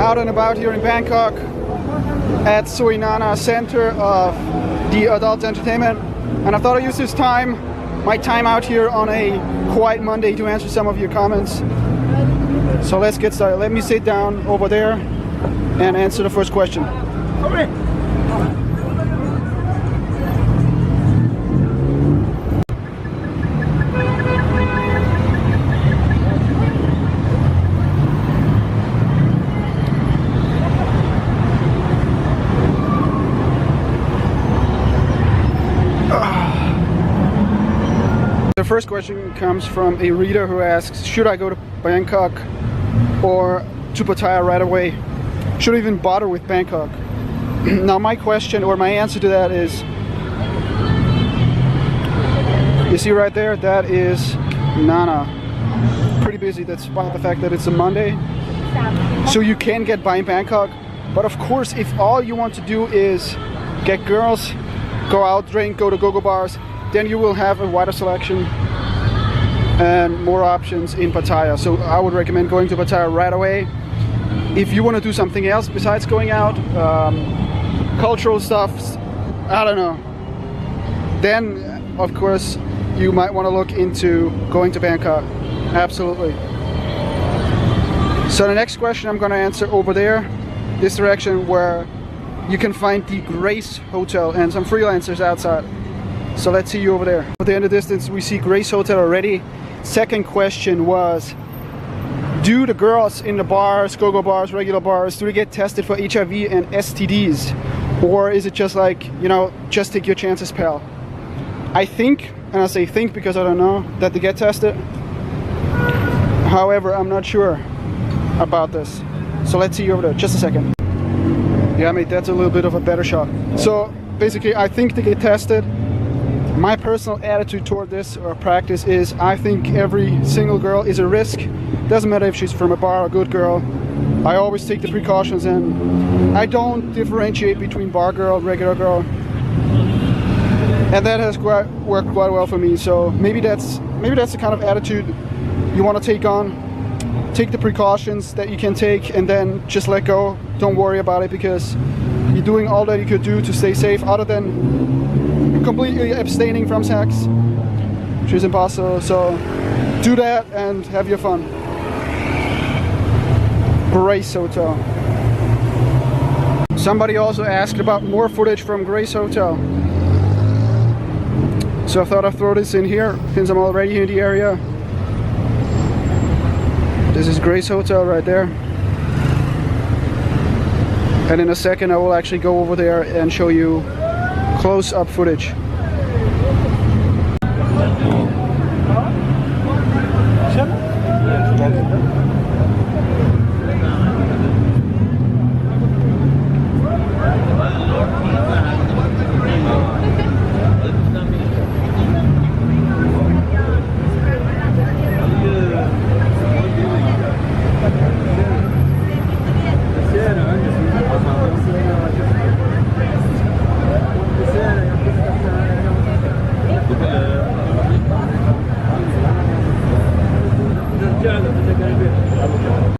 out and about here in Bangkok at Suinana Center of the Adult Entertainment, and I thought I'd use this time, my time out here on a quiet Monday, to answer some of your comments. So let's get started. Let me sit down over there and answer the first question. The first question comes from a reader who asks, should I go to Bangkok or to Pattaya right away? Should I even bother with Bangkok? Now my question, or my answer to that is, you see right there, that is Nana. Pretty busy, despite the fact that it's a Monday. So you can get by in Bangkok, but of course if all you want to do is get girls, go out, drink, go to go-go bars, then you will have a wider selection and more options in Pattaya. So I would recommend going to Pattaya right away. If you want to do something else besides going out, cultural stuff, I don't know, then of course you might want to look into going to Bangkok. Absolutely. So the next question I'm going to answer over there, this direction, where you can find the Grace Hotel and some freelancers outside. So let's see you over there. At the end of the distance we see Grace Hotel already. Second question was, do the girls in the bars, go-go bars, regular bars, do they get tested for HIV and STDs? Or is it just like, you know, just take your chances, pal? I think, and I say think because I don't know, that they get tested. However, I'm not sure about this. So let's see you over there, just a second. Yeah, mate, that's a little bit of a better shot. So basically I think they get tested. My personal attitude toward this or practice is, I think every single girl is a risk. Doesn't matter if she's from a bar or a good girl. I always take the precautions, and I don't differentiate between bar girl, regular girl. And that has worked quite well for me. So maybe that's the kind of attitude you want to take on. Take the precautions that you can take and then just let go. Don't worry about it, because you're doing all that you could do to stay safe, other than completely abstaining from sex, which is impossible. So do that and have your fun. Grace Hotel. Somebody also asked about more footage from Grace Hotel, so I thought I'd throw this in here since I'm already here in the area. This is Grace Hotel right there, and in a second I will actually go over there and show you close-up footage.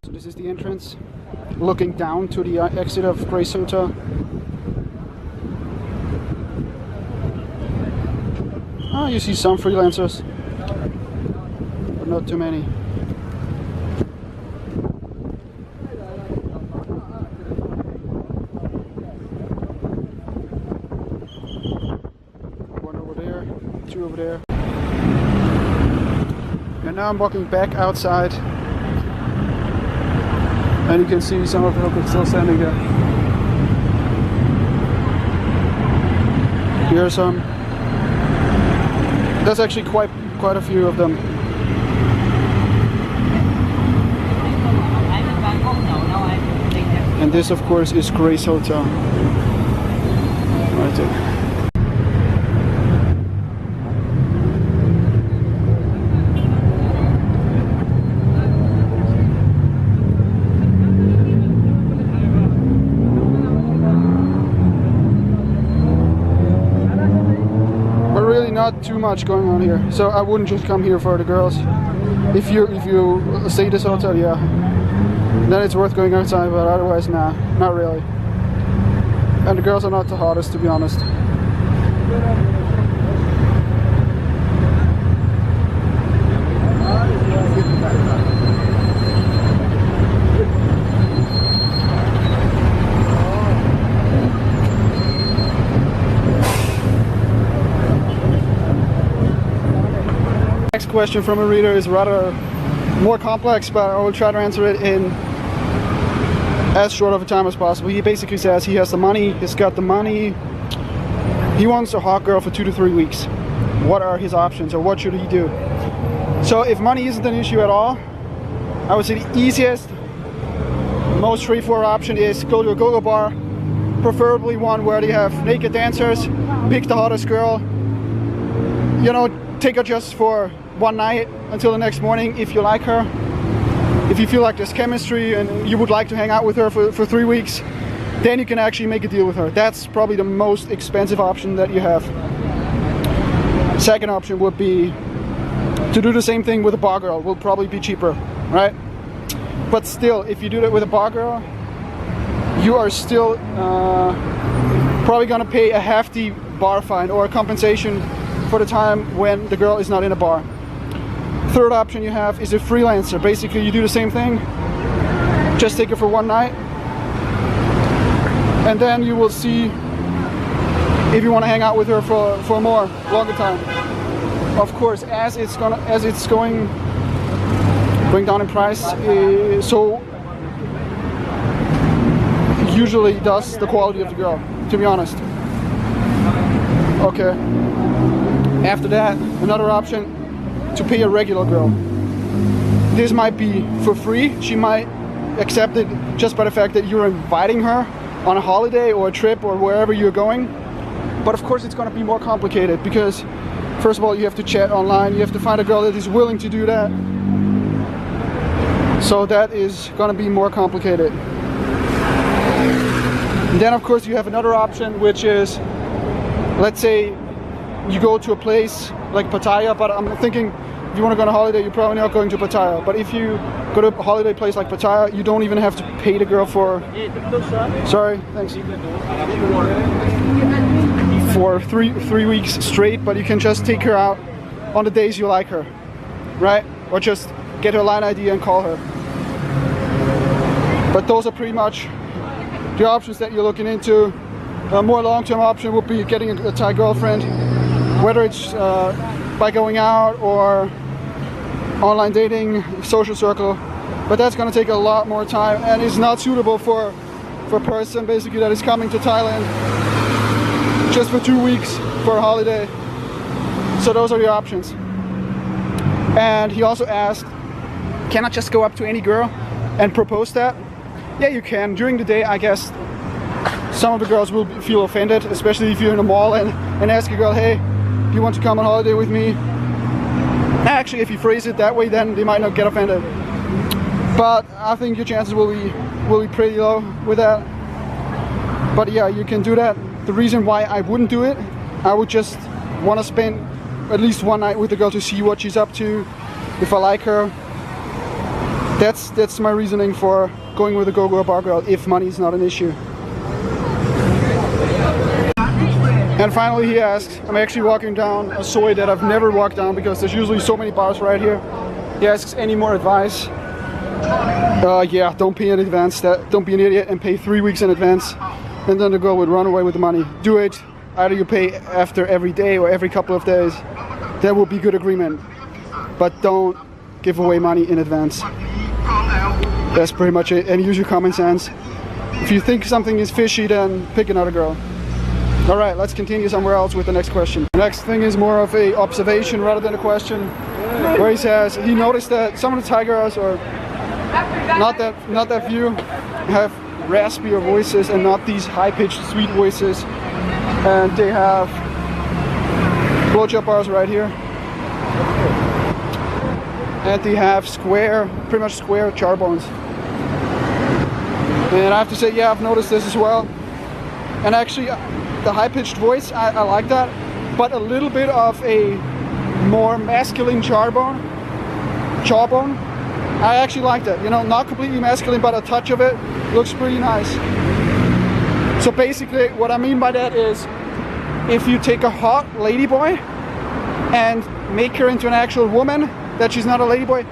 So this is the entrance, looking down to the exit of Grace Hotel. Oh, you see some freelancers, but not too many. One over there, two over there. And now I'm walking back outside, and you can see some of the locals still standing there. Here are some. There's actually quite a few of them. And this, of course, is Grace Hotel. Right there. Not too much going on here, so I wouldn't just come here for the girls. If you stay at this hotel, yeah, then it's worth going outside, but otherwise, nah, not really. And the girls are not the hottest, to be honest. Next question from a reader is rather more complex, but I will try to answer it in as short of a time as possible. He basically says he has the money, he's got the money, he wants a hot girl for 2 to 3 weeks. What are his options, or what should he do? So if money isn't an issue at all, I would say the easiest, most straightforward option is go to a go-go bar, preferably one where they have naked dancers, pick the hottest girl, you know, take her just for one night until the next morning if you like her. If you feel like there's chemistry and you would like to hang out with her for 3 weeks, then you can actually make a deal with her. That's probably the most expensive option that you have. Second option would be to do the same thing with a bar girl. Will probably be cheaper, right? But still, if you do that with a bar girl, you are still probably gonna pay a hefty bar fine or a compensation for the time when the girl is not in a bar. Third option you have is a freelancer. Basically, you do the same thing, just take her for one night, and then you will see if you want to hang out with her for a more longer time. Of course, as it's going down in price, so usually does the quality of the girl, to be honest. Okay. After that, another option, to pay a regular girl. This might be for free. She might accept it just by the fact that you're inviting her on a holiday or a trip or wherever you're going. But of course it's going to be more complicated because first of all you have to chat online, you have to find a girl that is willing to do that. So that is going to be more complicated. And then of course you have another option, which is, let's say you go to a place like Pattaya, but I'm thinking if you want to go on a holiday, you're probably not going to Pattaya. But if you go to a holiday place like Pattaya, you don't even have to pay the girl for, sorry, thanks, for three weeks straight, but you can just take her out on the days you like her, right? Or just get her line ID and call her. But those are pretty much the options that you're looking into. A more long-term option would be getting a Thai girlfriend, whether it's by going out or online dating, social circle, but that's going to take a lot more time and is not suitable for a person basically that is coming to Thailand just for 2 weeks for a holiday. So those are the options. And he also asked, can I just go up to any girl and propose that? Yeah, you can. During the day, I guess some of the girls will feel offended, especially if you're in a mall and ask a girl, hey, do you want to come on holiday with me? Actually, if you phrase it that way, then they might not get offended. But I think your chances will be pretty low with that. But yeah, you can do that. The reason why I wouldn't do it, I would just want to spend at least one night with the girl to see what she's up to, if I like her. That's my reasoning for going with a go-go bar girl if money is not an issue. And finally he asks, I'm actually walking down a soi that I've never walked down because there's usually so many bars right here. He asks any more advice. Yeah, don't pay in advance. Don't be an idiot and pay 3 weeks in advance, and then the girl would run away with the money. Do it. Either you pay after every day or every couple of days. That will be good agreement. But don't give away money in advance. That's pretty much it. And use your common sense. If you think something is fishy, then pick another girl. Alright, let's continue somewhere else with the next question. The next thing is more of a observation rather than a question, where he says he noticed that some of the Thai girls, or not that few, have raspier voices and not these high-pitched sweet voices, and they have blowjob bars right here, and they have pretty much square charbones. And I have to say, yeah, I've noticed this as well. And actually, the high-pitched voice, I like that, but a little bit of a more masculine jawbone I actually liked it. You know, not completely masculine, but a touch of it looks pretty nice. So basically, what I mean by that is, if you take a hot ladyboy and make her into an actual woman, that she's not a ladyboy,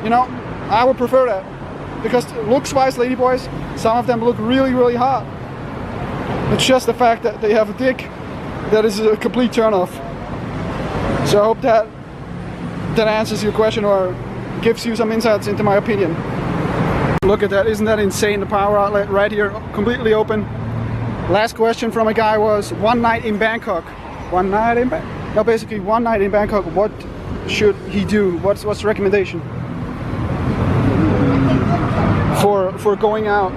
you know, I would prefer that. Because looks-wise, ladyboys, some of them look really, really hot. It's just the fact that they have a dick that is a complete turn-off. So I hope that answers your question or gives you some insights into my opinion. Look at that, isn't that insane? The power outlet right here, completely open. Last question from a guy was, one night in Bangkok. One night in Bangkok? No, basically one night in Bangkok, what should he do? What's the recommendation for going out?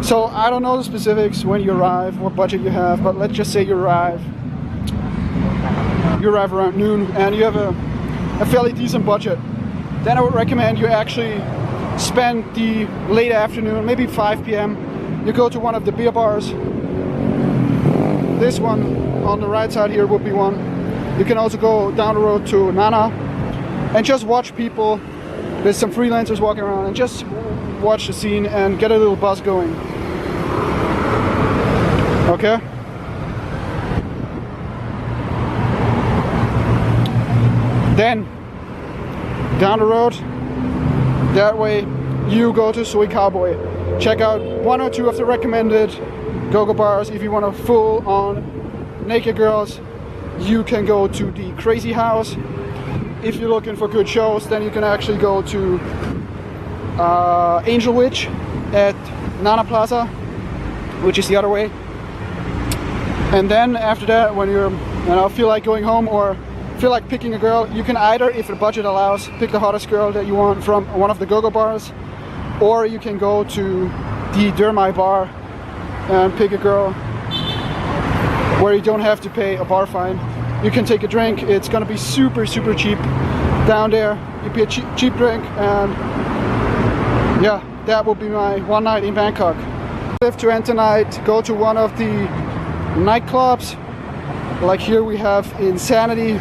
So I don't know the specifics when you arrive, what budget you have, but let's just say you arrive around noon and you have a fairly decent budget. Then I would recommend you actually spend the late afternoon, maybe 5 p.m. You go to one of the beer bars. This one on the right side here would be one. You can also go down the road to Nana and just watch people. There's some freelancers walking around, and just watch the scene and get a little buzz going. Okay? Then, down the road, that way, you go to Soy Cowboy. Check out one or two of the recommended go-go bars. If you want a full-on naked girls, you can go to the Crazy House. If you're looking for good shows, then you can actually go to Angel Witch at Nana Plaza, which is the other way. And then after that, when you feel like going home or feel like picking a girl, you can either, if the budget allows, pick the hottest girl that you want from one of the go-go bars, or you can go to the Dermai bar and pick a girl where you don't have to pay a bar fine. You can take a drink. It's gonna be super, super cheap down there. You pay a cheap drink, and yeah, that will be my one night in Bangkok. If to end tonight, go to one of the nightclubs. Like here we have Insanity,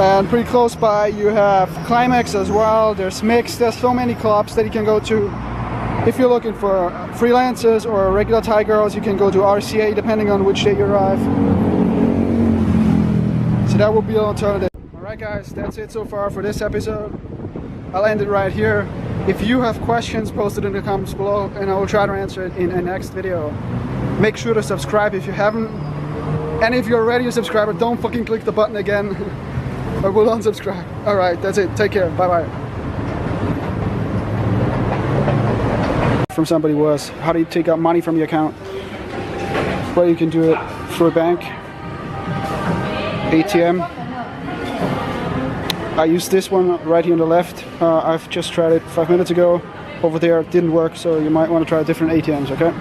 and pretty close by you have Climax as well. There's Mix. There's so many clubs that you can go to. If you're looking for freelancers or regular Thai girls, you can go to RCA depending on which day you arrive. So that would be an alternative. Alright guys, that's it so far for this episode. I'll end it right here. If you have questions, post it in the comments below and I will try to answer it in a next video. Make sure to subscribe if you haven't. And if you're already a subscriber, don't fucking click the button again. Or we'll unsubscribe. Alright, that's it. Take care. Bye bye. From somebody was, how do you take out money from your account? Well, you can do it through a bank. ATM. I used this one right here on the left. I've just tried it 5 minutes ago. Over there it didn't work, so you might want to try different ATMs, okay?